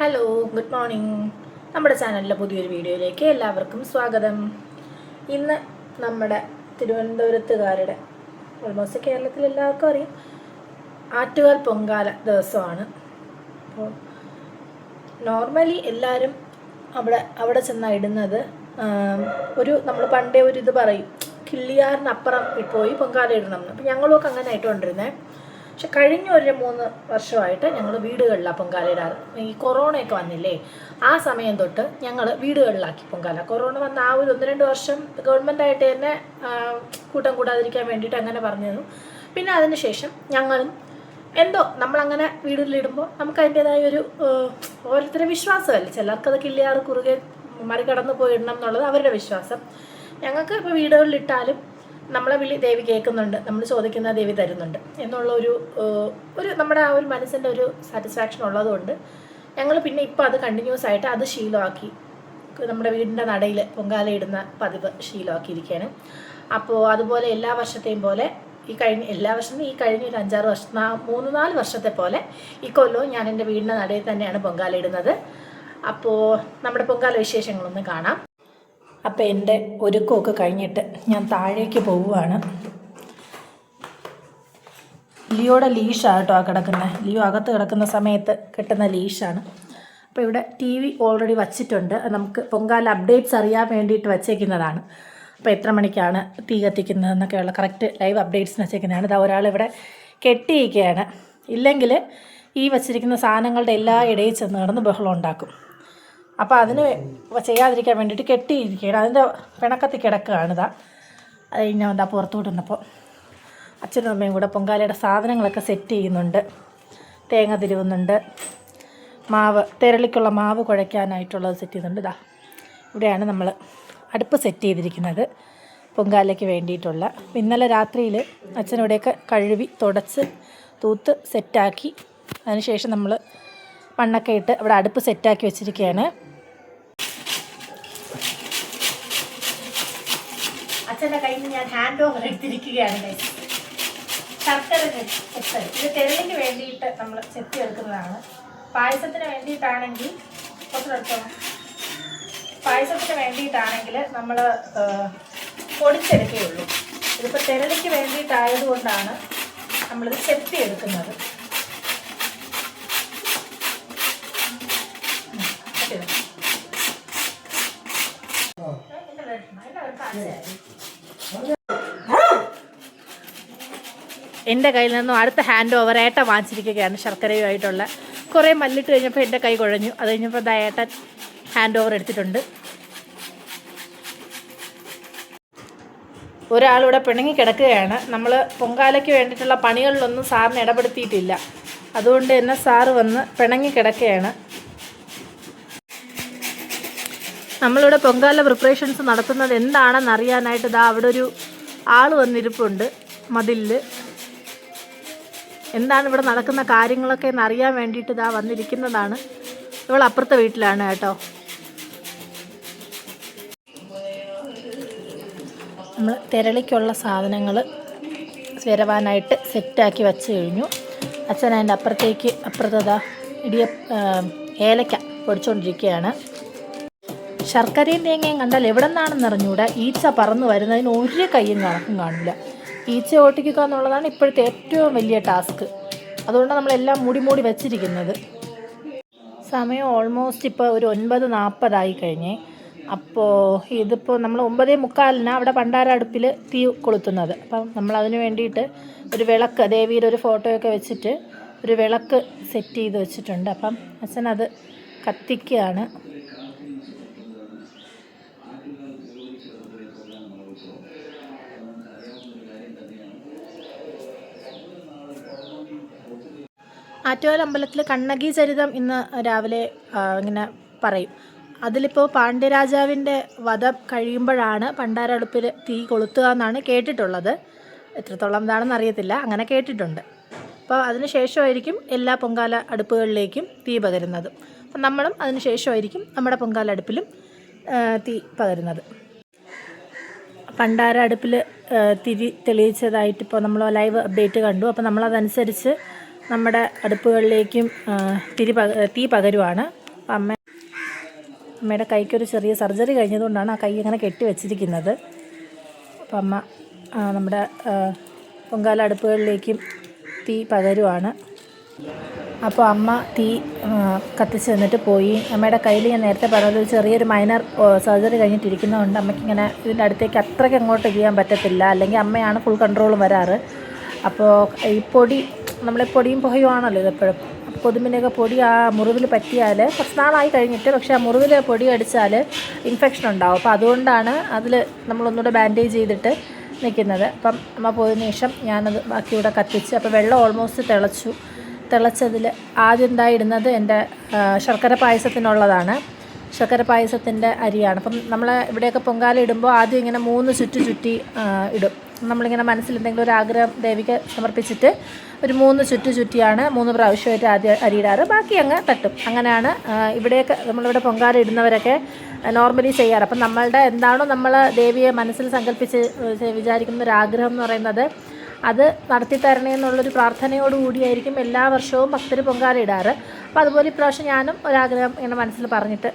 Hello, good morning. നമ്മുടെ ചാനലിലെ പുതിയൊരു വീഡിയോയിലേക്ക് എല്ലാവർക്കും സ്വാഗതം. ഇന്ന് നമ്മുടെ തിരുവനന്തപുരത്തുകാരുടെ ഓൾമോസ്റ്റ് കേരളത്തിൽ എല്ലാവർക്കും അറിയാം ആറ്റുകാൽ പൊങ്കാല ദിവസമാണ്. അപ്പോൾ നോർമലി എല്ലാവരും അവിടെ ചെന്നാൽ ഇടുന്നത് നമ്മൾ പണ്ടേ ഒരു ഇത് പറയും, കിള്ളിയാറിനപ്പുറം പോയി പൊങ്കാല ഇടണം എന്ന്. അപ്പോൾ ഞങ്ങളുമൊക്കെ അങ്ങനെ ആയിട്ടുകൊണ്ടിരുന്നത്. പക്ഷെ കഴിഞ്ഞ ഒരു 3 വർഷമായിട്ട് ഞങ്ങൾ വീടുകളിലാണ് പൊങ്കാല ഇടാറ്. ഈ കൊറോണയൊക്കെ വന്നില്ലേ, ആ സമയം തൊട്ട് ഞങ്ങൾ വീടുകളിലാക്കി പൊങ്കാല. കൊറോണ വന്ന ആ ഒരു 1-2 വർഷം ഗവൺമെൻറ്റായിട്ട് തന്നെ കൂട്ടം കൂടാതിരിക്കാൻ വേണ്ടിയിട്ട് അങ്ങനെ പറഞ്ഞിരുന്നു. പിന്നെ അതിന് ശേഷം ഞങ്ങളും എന്തോ നമ്മളങ്ങനെ വീടുകളിലിടുമ്പോൾ നമുക്ക് അതിൻ്റേതായ ഒരു ഓരോരുത്തരുടെ വിശ്വാസമല്ലേ, ചിലർക്കത് കിള്ളിയാറ് കുറുകെ മറികടന്ന് പോയിടണം എന്നുള്ളത് അവരുടെ വിശ്വാസം. ഞങ്ങൾക്ക് ഇപ്പോൾ വീടുകളിലിട്ടാലും നമ്മളെ ദേവി കേൾക്കുന്നുണ്ട്, നമ്മൾ ചോദിക്കുന്ന ദേവി തരുന്നുണ്ട് എന്നുള്ള ഒരു നമ്മുടെ ആ ഒരു മനസ്സിൻ്റെ ഒരു സാറ്റിസ്ഫാക്ഷൻ ഉള്ളതുകൊണ്ട് ഞങ്ങൾ പിന്നെ ഇപ്പോൾ അത് കണ്ടിന്യൂസ് ആയിട്ട് അത് ശീലമാക്കി നമ്മുടെ വീടിൻ്റെ നടയിൽ പൊങ്കാല ഇടുന്ന പതിവ് ശീലമാക്കിയിരിക്കുകയാണ്. അപ്പോൾ അതുപോലെ എല്ലാ വർഷത്തെയും പോലെ ഈ കഴിഞ്ഞ ഒരു 5-6 വർഷം 3-4 വർഷത്തെ പോലെ ഈ കൊല്ലവും ഞാൻ എൻ്റെ വീടിൻ്റെ നടയിൽ തന്നെയാണ് പൊങ്കാല ഇടുന്നത്. അപ്പോൾ നമ്മുടെ പൊങ്കാല വിശേഷങ്ങളൊന്ന് കാണാം. അപ്പോൾ എൻ്റെ ഒരുക്കമൊക്കെ കഴിഞ്ഞിട്ട് ഞാൻ താഴേക്ക് പോവുകയാണ്. ലിയോയുടെ ലീഷാണ് കേട്ടോ ആ കിടക്കുന്നത്. ലിയോ അകത്ത് കിടക്കുന്ന സമയത്ത് കിട്ടുന്ന ലീഷാണ്. അപ്പോൾ ഇവിടെ TV ഓൾറെഡി വച്ചിട്ടുണ്ട്. നമുക്ക് പൊങ്കാല അപ്ഡേറ്റ്സ് അറിയാൻ വേണ്ടിയിട്ട് വച്ചേക്കുന്നതാണ്. അപ്പോൾ എത്ര മണിക്കാണ് തീ കത്തിക്കുന്നതെന്നൊക്കെയുള്ള കറക്റ്റ് ലൈവ് അപ്ഡേറ്റ്സിന് വച്ചേക്കുന്നതാണ്. ഇതാ ഒരാളിവിടെ കെട്ടിയിരിക്കുകയാണ്. ഇല്ലെങ്കിൽ ഈ വച്ചിരിക്കുന്ന സാധനങ്ങളുടെ എല്ലാ ഇടയിൽ ചെന്ന് കിടന്ന് ബഹളം ഉണ്ടാക്കും. അപ്പോൾ അതിന് ചെയ്യാതിരിക്കാൻ വേണ്ടിയിട്ട് കെട്ടിയിരിക്കുകയാണ്. അതിൻ്റെ പിണക്കത്തിൽ കിടക്കുകയാണിതാ. അത് കഴിഞ്ഞാൽ എന്താ പുറത്തോട്ട് വന്നപ്പോൾ അച്ഛനും അമ്മയും കൂടെ പൊങ്കാലയുടെ സാധനങ്ങളൊക്കെ സെറ്റ് ചെയ്യുന്നുണ്ട്. തേങ്ങ തിരുവുന്നുണ്ട്, തെരളിക്കുള്ള മാവ് കുഴയ്ക്കാനായിട്ടുള്ളത് സെറ്റ് ചെയ്യുന്നുണ്ട്. ഇതാ ഇവിടെയാണ് നമ്മൾ അടുപ്പ് സെറ്റ് ചെയ്തിരിക്കുന്നത് പൊങ്കാലയ്ക്ക് വേണ്ടിയിട്ടുള്ള. ഇന്നലെ രാത്രിയിൽ അച്ഛനിവിടെയൊക്കെ കഴുകി തുടച്ച് തൂത്ത് സെറ്റാക്കി അതിനുശേഷം നമ്മൾ മണ്ണൊക്കെ ഇട്ട് ഇവിടെ അടുപ്പ് സെറ്റാക്കി വെച്ചിരിക്കുകയാണ്. അച്ഛൻ്റെ കയ്യിൽ നിന്ന് ഞാൻ ഹാൻഡ് ഓവർ എടുത്തിരിക്കുകയാണ്. ശർക്കര ഇത് തെരളിക്ക് വേണ്ടിയിട്ട് നമ്മൾ ചെത്തി എടുക്കുന്നതാണ്. പായസത്തിന് വേണ്ടിയിട്ടാണെങ്കിൽ നമ്മൾ പൊടിച്ചെടുക്കുകയുള്ളൂ. ഇതിപ്പോൾ തെരളിക്ക് വേണ്ടിയിട്ടായതുകൊണ്ടാണ് നമ്മളിത് ചെത്തി എടുക്കുന്നത്. എൻ്റെ കയ്യിൽ നിന്നും അടുത്ത ഹാൻഡ് ഓവർ ഏട്ടൻ വാങ്ങിച്ചിരിക്കുകയാണ്. ശർക്കരയുമായിട്ടുള്ള കുറേ മല്ലിട്ട് കഴിഞ്ഞപ്പോൾ എൻ്റെ കൈ കുഴഞ്ഞു. അത് കഴിഞ്ഞപ്പോൾ ഏട്ടൻ ഹാൻഡ് ഓവർ എടുത്തിട്ടുണ്ട്. ഒരാളിവിടെ പിണങ്ങി കിടക്കുകയാണ്. നമ്മൾ പൊങ്കാലയ്ക്ക് വേണ്ടിയിട്ടുള്ള പണികളിലൊന്നും സാറിന് ഇടപെടുത്തിയിട്ടില്ല. അതുകൊണ്ട് തന്നെ സാറ് വന്ന് പിണങ്ങി കിടക്കുകയാണ്. നമ്മളിവിടെ പൊങ്കാല പ്രിപ്പറേഷൻസ് നടത്തുന്നത് എന്താണെന്ന് അറിയാനായിട്ട് ഇതാ അവിടെ ഒരു ആൾ വന്നിരിപ്പുണ്ട് മതിലിൽ. എന്താണ് ഇവിടെ നടക്കുന്ന കാര്യങ്ങളൊക്കെ എന്ന് അറിയാൻ വേണ്ടിയിട്ട് ഇതാ വന്നിരിക്കുന്നതാണ്. ഇവൾ അപ്പുറത്തെ വീട്ടിലാണ് കേട്ടോ. നമ്മൾ തെരളിക്കുള്ള സാധനങ്ങൾ വരവാനായിട്ട് സെറ്റാക്കി വെച്ച് കഴിഞ്ഞു. അച്ഛൻ അതിൻ്റെ അപ്പുറത്തതാ ഏലക്ക പൊടിച്ചുകൊണ്ടിരിക്കുകയാണ്. ശർക്കരയും തേങ്ങയും കണ്ടാൽ എവിടെ നിന്നാണെന്ന് അറിഞ്ഞൂടാ. ഈച്ച പറന്ന് വരുന്നതിന് ഒരു കയ്യും കണക്കും കാണില്ല. ഈച്ച ഓട്ടിക്കുക എന്നുള്ളതാണ് ഇപ്പോഴത്തെ ഏറ്റവും വലിയ ടാസ്ക്. അതുകൊണ്ടാണ് നമ്മളെല്ലാം മൂടി വെച്ചിരിക്കുന്നത്. സമയം ഓൾമോസ്റ്റ് ഇപ്പോൾ ഒരു 9:40 കഴിഞ്ഞേ. അപ്പോൾ ഇതിപ്പോൾ നമ്മൾ 9:45 അവിടെ പണ്ടാര അടുപ്പിൽ തീ കൊളുത്തുന്നത്. അപ്പം നമ്മളതിന് വേണ്ടിയിട്ട് ഒരു വിളക്ക്, ദേവിയുടെ ഒരു ഫോട്ടോയൊക്കെ വെച്ചിട്ട് ഒരു വിളക്ക് സെറ്റ് ചെയ്ത് വെച്ചിട്ടുണ്ട്. അപ്പം അച്ഛനത് കത്തിക്കുകയാണ്. ആറ്റുകാൽ അമ്പലത്തിൽ കണ്ണകി ചരിതം ഇന്ന് രാവിലെ ഇങ്ങനെ പറയും. അതിലിപ്പോൾ പാണ്ഡ്യരാജാവിൻ്റെ വധം കഴിയുമ്പോഴാണ് പണ്ടാര അടുപ്പിൽ തീ കൊളുത്തുക എന്നാണ് കേട്ടിട്ടുള്ളത്. എത്രത്തോളം എന്താണെന്ന് അറിയത്തില്ല, അങ്ങനെ കേട്ടിട്ടുണ്ട്. അപ്പോൾ അതിന് ശേഷമായിരിക്കും എല്ലാ പൊങ്കാല അടുപ്പുകളിലേക്കും തീ പകരുന്നത്. അപ്പം നമ്മളും അതിന് ശേഷമായിരിക്കും നമ്മുടെ പൊങ്കാല അടുപ്പിലും തീ പകരുന്നത്. പണ്ടാര അടുപ്പിൽ തിരി തെളിയിച്ചതായിട്ടിപ്പോൾ നമ്മൾ ലൈവ് അപ്ഡേറ്റ് കണ്ടു. അപ്പോൾ നമ്മളതനുസരിച്ച് നമ്മുടെ അടുപ്പുകളിലേക്കും തീ പകരുവാണ്. അമ്മയുടെ കൈക്കൊരു ചെറിയ സർജറി കഴിഞ്ഞതുകൊണ്ടാണ് ആ കൈ ഇങ്ങനെ കെട്ടി വെച്ചിരിക്കുന്നത്. അപ്പം അമ്മ നമ്മുടെ പൊങ്കാല അടുപ്പുകളിലേക്കും തീ പകരുവാണ്. അപ്പോൾ അമ്മ തീ കത്തിച്ച് തന്നിട്ട് പോയി. അമ്മയുടെ കയ്യിൽ ഞാൻ നേരത്തെ പറഞ്ഞത് ചെറിയൊരു മൈനർ സർജറി കഴിഞ്ഞിട്ടിരിക്കുന്നതുകൊണ്ട് അമ്മയ്ക്കിങ്ങനെ ഇതിൻ്റെ അടുത്തേക്ക് അത്രയ്ക്ക് അങ്ങോട്ട് ചെയ്യാൻ പറ്റത്തില്ല. അല്ലെങ്കിൽ അമ്മയാണ് ഫുൾ കൺട്രോളും വരാറ്. അപ്പോൾ ഈ പൊടി, നമ്മളെ പൊടിയും പുകയുമാണല്ലോ ഇതെപ്പോഴും. അപ്പോൾ കൊതുമ്പിൻ്റെയൊക്കെ പൊടി ആ മുറിവിൽ പറ്റിയാൽ കുറച്ച് നാളായി കഴിഞ്ഞിട്ട്, പക്ഷേ ആ മുറിവിൽ പൊടി അടിച്ചാൽ ഇൻഫെക്ഷൻ ഉണ്ടാവും. അപ്പോൾ അതുകൊണ്ടാണ് അതിൽ നമ്മളൊന്നുകൂടെ ബാൻഡേജ് ചെയ്തിട്ട് നിൽക്കുന്നത്. അപ്പം അമ്മ പോയതിനു ശേഷം ഞാനത് ബാക്കിയൂടെ കത്തിച്ച്. അപ്പോൾ വെള്ളം ഓൾമോസ്റ്റ് തിളച്ചതിൽ ആദ്യം എന്താ ഇടുന്നത് എൻ്റെ ശർക്കര പായസത്തിനുള്ളതാണ്. ശർക്കര പായസത്തിൻ്റെ അരിയാണ്. അപ്പം നമ്മൾ ഇവിടെയൊക്കെ പൊങ്കാല ഇടുമ്പോൾ ആദ്യം ഇങ്ങനെ 3 ചുറ്റി ഇടും. നമ്മളിങ്ങനെ മനസ്സിൽ എന്തെങ്കിലും ഒരു ആഗ്രഹം ദേവിക്ക് സമർപ്പിച്ചിട്ട് ഒരു 3 ചുറ്റിയാണ് 3 പ്രാവശ്യമായിട്ട് ആദ്യം അരിയിടാറ്. ബാക്കി അങ്ങ് തട്ടും. അങ്ങനെയാണ് ഇവിടെയൊക്കെ നമ്മളിവിടെ പൊങ്കാല ഇടുന്നവരൊക്കെ നോർമലി ചെയ്യാറ്. അപ്പം നമ്മളുടെ എന്താണോ നമ്മൾ ദേവിയെ മനസ്സിൽ സങ്കല്പിച്ച് വിചാരിക്കുന്ന ഒരു ആഗ്രഹം എന്ന് പറയുന്നത് അത് നടത്തി തരണേ എന്നുള്ളൊരു പ്രാർത്ഥനയോടുകൂടിയായിരിക്കും എല്ലാ വർഷവും ഭക്തർ പൊങ്കാല ഇടാറ്. അപ്പോൾ അതുപോലെ ഇപ്രാവശ്യം ഞാനും ഒരാഗ്രഹം ഇങ്ങനെ മനസ്സിൽ പറഞ്ഞിട്ട്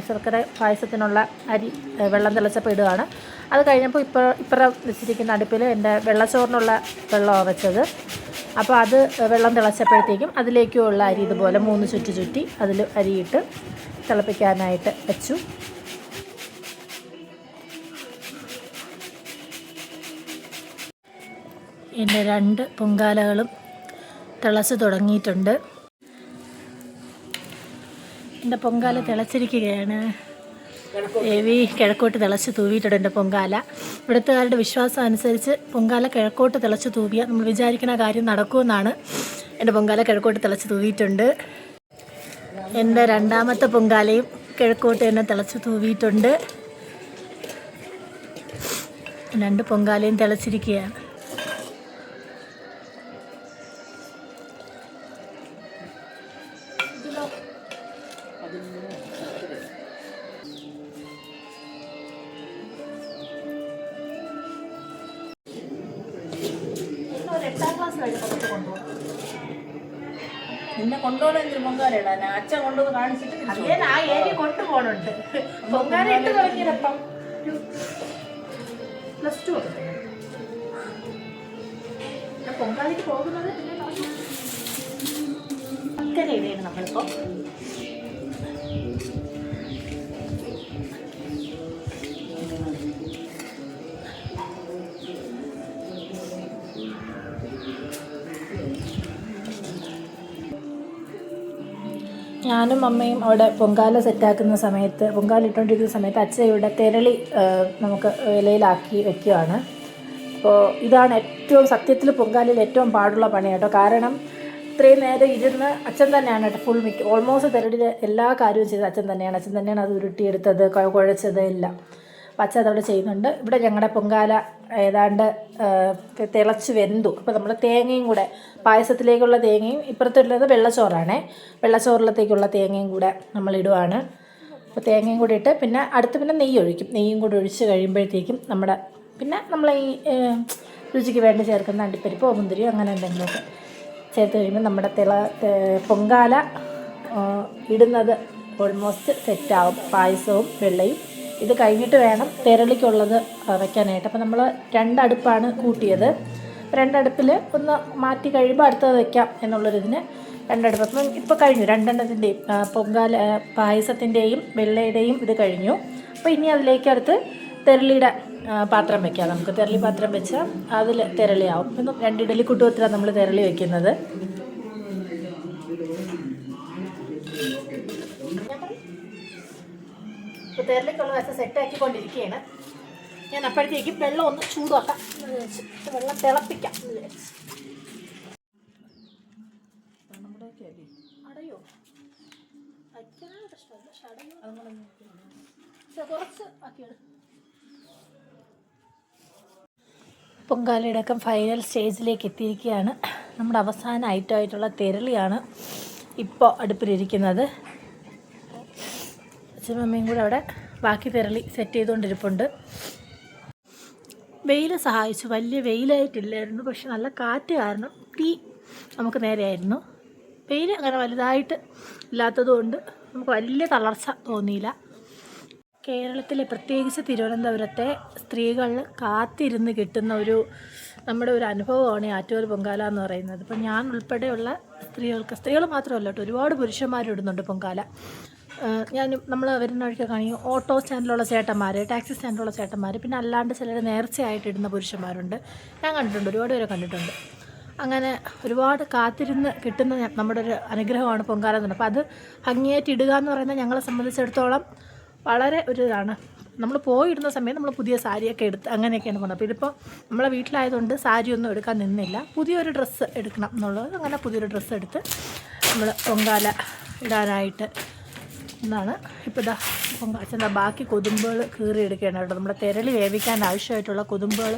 ശർക്കര പായസത്തിനുള്ള അരി വെള്ളം തിളച്ചപ്പോൾ ഇടുകയാണ്. അത് കഴിഞ്ഞപ്പോൾ ഇപ്പുറം വെച്ചിരിക്കുന്ന അടുപ്പിൽ എൻ്റെ വെള്ളച്ചോറിനുള്ള വെള്ളമാണ് വെച്ചത്. അപ്പോൾ അത് വെള്ളം തിളച്ചപ്പോഴത്തേക്കും അതിലേക്കുള്ള അരി ഇതുപോലെ 3 ചുറ്റി അതിൽ അരിയിട്ട് തിളപ്പിക്കാനായിട്ട് വെച്ചു. എൻ്റെ 2 പൊങ്കാലകളും തിളച്ച് തുടങ്ങിയിട്ടുണ്ട്. എൻ്റെ പൊങ്കാല തിളച്ചിരിക്കുകയാണ്. ദേവി കിഴക്കോട്ട് തിളച്ച് തൂവിയിട്ടുണ്ട് എൻ്റെ പൊങ്കാല. ഇവിടുത്തുകാരുടെ വിശ്വാസം അനുസരിച്ച് പൊങ്കാല കിഴക്കോട്ട് തിളച്ച് തൂവിയാൽ നമ്മൾ വിചാരിക്കുന്ന കാര്യം നടക്കുമെന്നാണ്. എൻ്റെ പൊങ്കാല കിഴക്കോട്ട് തിളച്ച് തൂവിയിട്ടുണ്ട്. എൻ്റെ 2ാമത്തെ പൊങ്കാലയും കിഴക്കോട്ട് തന്നെ തിളച്ച് തൂവിയിട്ടുണ്ട്. 2 പൊങ്കാലയും തിളച്ചിരിക്കുകയാണ്. നിന്നെ കൊണ്ടുപോകണമെങ്കിൽ പൊങ്കാല ഇടാൻ അച്ഛൻ കൊണ്ടുവന്ന് കാണിച്ചിട്ട് ആ ഏരിയ കൊണ്ടുപോകണുണ്ട്. പൊങ്കാല ഇട്ട് തുടങ്ങിയപ്പം +2 പൊങ്കാലയ്ക്ക് പോകുന്നത് ശർക്കര ഇടയാണ് നമ്മളിപ്പോൾ. ഞാനും അമ്മയും അവിടെ പൊങ്കാല സെറ്റാക്കുന്ന സമയത്ത്, പൊങ്കാല ഇട്ടുകൊണ്ടിരിക്കുന്ന സമയത്ത് അച്ഛൻ ഇവിടെ തെരളി നമുക്ക് ഇലയിലാക്കി വെക്കുകയാണ്. അപ്പോൾ ഇതാണ് ഏറ്റവും സത്യത്തിൽ പൊങ്കാലയിൽ ഏറ്റവും പാടുള്ള പണി കേട്ടോ. കാരണം ഇത്രയും നേരം ഇരുന്ന് അച്ഛൻ തന്നെയാണ് കേട്ടോ ഫുൾ ഓൾമോസ്റ്റ് തെരളിയുടെ എല്ലാ കാര്യവും ചെയ്തത് അച്ഛൻ തന്നെയാണ് അത് ഉരുട്ടിയെടുത്തത്, കുഴച്ചത് എല്ലാം. അപ്പോൾ അച്ഛൻ അതവിടെ ചെയ്യുന്നുണ്ട്. ഇവിടെ ഞങ്ങളുടെ പൊങ്കാല ഏതാണ്ട് തിളച്ച് വെന്തു. അപ്പോൾ നമ്മൾ തേങ്ങയും കൂടെ, പായസത്തിലേക്കുള്ള തേങ്ങയും ഇപ്പുറത്തുള്ളത് വെള്ളച്ചോറാണേ, വെള്ളച്ചോറിലത്തേക്കുള്ള തേങ്ങയും കൂടെ നമ്മളിടുവാണ്. അപ്പോൾ തേങ്ങയും കൂടി ഇട്ട് പിന്നെ നെയ്യ് ഒഴിക്കും. നെയ്യും കൂടി ഒഴിച്ച് കഴിയുമ്പോഴത്തേക്കും പിന്നെ നമ്മൾ ഈ രുചിക്ക് വേണ്ടി ചേർക്കുന്ന അണ്ടിപ്പരിപ്പോ മുന്തിരിയോ അങ്ങനെ എന്തെങ്കിലുമൊക്കെ ചേർത്ത് കഴിയുമ്പോൾ നമ്മുടെ പൊങ്കാല ഇടുന്നത് ഓൾമോസ്റ്റ് സെറ്റാവും. പായസവും വെള്ളയും ഇത് കഴിഞ്ഞിട്ട് വേണം തെരളിക്കുള്ളത് വയ്ക്കാനായിട്ട്. അപ്പോൾ നമ്മൾ 2 അടുപ്പാണ് കൂട്ടിയത്. 2 അടുപ്പിൽ ഒന്ന് മാറ്റി കഴിയുമ്പോൾ അടുത്തത് വയ്ക്കാം എന്നുള്ളൊരിതിന് 2 അടുപ്പ്. അപ്പം ഇപ്പോൾ കഴിഞ്ഞു 2എണ്ണത്തിൻ്റെയും പൊങ്കാല പായസത്തിൻ്റെയും വെള്ളയുടെയും ഇത് കഴിഞ്ഞു. അപ്പോൾ ഇനി അതിലേക്ക് തെരളിയുടെ പാത്രം വയ്ക്കാം. നമുക്ക് തെരളി പാത്രം വെച്ചാൽ അതിൽ തെരളിയാവും. ഇപ്പം 2 ഇഡലി കുട്ടുവത്തിലാണ് നമ്മൾ തെരളി വയ്ക്കുന്നത്. ഇപ്പോൾ തെരളിക്കുള്ള വശം സെറ്റാക്കിക്കൊണ്ടിരിക്കുകയാണ് ഞാൻ. അപ്പോഴത്തേക്കും വെള്ളം ഒന്ന് ചൂടാക്കാം, വെള്ളം തിളപ്പിക്കാം. അടയോ വയ്ക്കാനാണ് പ്രശ്നമില്ല, പക്ഷെ അടയോ കുറച്ച് ആക്കിയത്. പൊങ്കാലയുടെ ഒക്കെ ഫൈനൽ സ്റ്റേജിലേക്ക് എത്തിയിരിക്കുകയാണ്. നമ്മുടെ അവസാന ഐറ്റമായിട്ടുള്ള തെരളിയാണ് ഇപ്പോൾ അടുപ്പിലിരിക്കുന്നത്. അച്ഛനും അമ്മയും കൂടെ അവിടെ ബാക്കി തെരളി സെറ്റ് ചെയ്തുകൊണ്ടിരിപ്പുണ്ട്. വെയിൽ സഹായിച്ചു. വലിയ വെയിലായിട്ടില്ലായിരുന്നു, പക്ഷെ നല്ല കാറ്റ് കാരണം തീ നമുക്ക് നേരെയായിരുന്നു. വെയിൽ അങ്ങനെ വലുതായിട്ട് ഇല്ലാത്തതുകൊണ്ട് നമുക്ക് വലിയ തളർച്ച തോന്നിയില്ല. കേരളത്തിലെ പ്രത്യേകിച്ച് തിരുവനന്തപുരത്തെ സ്ത്രീകൾ കാത്തിരുന്ന് കിട്ടുന്ന നമ്മുടെ ഒരു അനുഭവമാണ് ഈ ആറ്റുകാൽ പൊങ്കാല എന്ന് പറയുന്നത്. ഇപ്പം ഞാൻ ഉൾപ്പെടെയുള്ള സ്ത്രീകൾ മാത്രമല്ല കേട്ടോ, ഒരുപാട് പുരുഷന്മാരിടുന്നുണ്ട് പൊങ്കാല. നമ്മൾ വരുന്ന വഴിക്ക് കാണിക്കും ഓട്ടോ സ്റ്റാൻഡിലുള്ള ചേട്ടന്മാർ, ടാക്സി സ്റ്റാൻഡിലുള്ള ചേട്ടന്മാർ, പിന്നെ അല്ലാണ്ട് ചിലർ നേർച്ചയായിട്ട് ഇടുന്ന പുരുഷന്മാരുണ്ട്. ഞാൻ കണ്ടിട്ടുണ്ട്, ഒരുപാട് പേരെ കണ്ടിട്ടുണ്ട്. അങ്ങനെ ഒരുപാട് കാത്തിരുന്ന് കിട്ടുന്ന നമ്മുടെ ഒരു അനുഗ്രഹമാണ് പൊങ്കാല എന്ന് പറയുന്നത്. അപ്പോൾ അത് ഭംഗിയായിട്ട് ഇടുക എന്ന് പറയുന്നത് ഞങ്ങളെ സംബന്ധിച്ചിടത്തോളം വളരെ ഒരു ഇതാണ്. നമ്മൾ പോയിടുന്ന സമയത്ത് നമ്മൾ പുതിയ സാരിയൊക്കെ എടുത്ത് അങ്ങനെയൊക്കെയാണ് പോകുന്നത്. അപ്പോൾ ഇതിപ്പോൾ നമ്മളെ വീട്ടിലായതുകൊണ്ട് സാരിയൊന്നും എടുക്കാൻ നിന്നില്ല, പുതിയൊരു ഡ്രസ്സ് എടുക്കണം എന്നുള്ളത്. അങ്ങനെ പുതിയൊരു ഡ്രസ്സ് എടുത്ത് നമ്മൾ പൊങ്കാല ഇടാനായിട്ട് എന്നാണ്. ഇപ്പോൾ ഇതാ അച്ഛൻ ബാക്കി കൊതുമ്പുകൾ കീറിയെടുക്കുകയാണ് കേട്ടോ. നമ്മുടെ തെരളി വേവിക്കാൻ ആവശ്യമായിട്ടുള്ള കൊതുമ്പുകൾ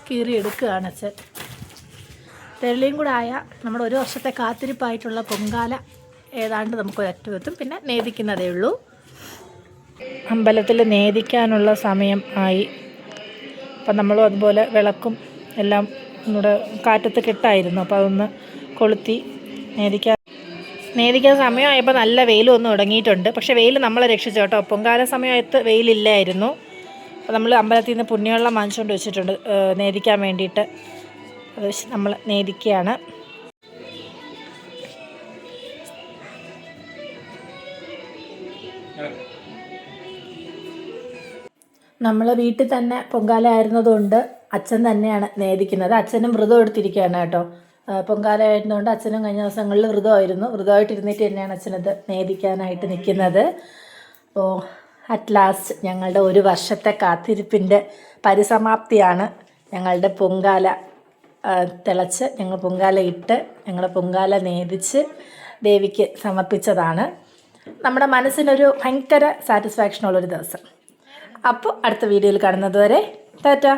കീറിയെടുക്കുകയാണ് അച്ഛൻ. തെരളിയും കൂടെ ആയ നമ്മുടെ ഒരു വർഷത്തെ കാത്തിരിപ്പായിട്ടുള്ള പൊങ്കാല ഏതാണ്ട് നമുക്കൊരറ്റമെത്തും. പിന്നെ നേദിക്കുന്നതേ ഉള്ളൂ. അമ്പലത്തിൽ നേദിക്കാനുള്ള സമയം ആയി. അപ്പം നമ്മളും അതുപോലെ വിളക്കും എല്ലാം നമ്മുടെ കാറ്റത്ത് കെട്ടായിരുന്നു. അപ്പോൾ അതൊന്ന് കൊളുത്തി നേദിക്കാൻ സമയമായപ്പോൾ നല്ല വെയിലും ഒന്ന് തുടങ്ങിയിട്ടുണ്ട്. പക്ഷേ വെയിൽ നമ്മളെ രക്ഷിച്ചു കേട്ടോ. പൊങ്കാല സമയത്ത് വെയിലില്ലായിരുന്നു. അപ്പോൾ നമ്മൾ അമ്പലത്തിൽ നിന്ന് പുണ്യവെള്ളം വാങ്ങിച്ചുകൊണ്ട് വെച്ചിട്ടുണ്ട് നേദിക്കാൻ വേണ്ടിയിട്ട്. അത് നമ്മൾ നേദിക്കുകയാണ്. നമ്മൾ വീട്ടിൽ തന്നെ പൊങ്കാല ആയിരുന്നതുകൊണ്ട് അച്ഛൻ തന്നെയാണ് നേദിക്കുന്നത്. അച്ഛനും വ്രതം എടുത്തിരിക്കുകയാണ് കേട്ടോ. പൊങ്കാല ആയിരുന്നതുകൊണ്ട് അച്ഛനും കഴിഞ്ഞ ദിവസങ്ങളിൽ വ്രതമായിട്ടിരുന്നിട്ട് തന്നെയാണ് അച്ഛനത് നേദിക്കാനായിട്ട് നിൽക്കുന്നത്. അപ്പോൾ അറ്റ് ലാസ്റ്റ് ഞങ്ങളുടെ ഒരു വർഷത്തെ കാത്തിരിപ്പിൻ്റെ പരിസമാപ്തിയാണ്. ഞങ്ങളുടെ പൊങ്കാല തിളച്ച് ഞങ്ങൾ പൊങ്കാല ഇട്ട് ഞങ്ങളുടെ പൊങ്കാല നേദിച്ച് ദേവിക്ക് സമർപ്പിച്ചതാണ്. നമ്മുടെ മനസ്സിനൊരു ഭയങ്കര സാറ്റിസ്ഫാക്ഷനുള്ളൊരു ദിവസം. അപ്പോൾ അടുത്ത വീഡിയോയിൽ കാണുന്നത് വരെ ടാറ്റാ.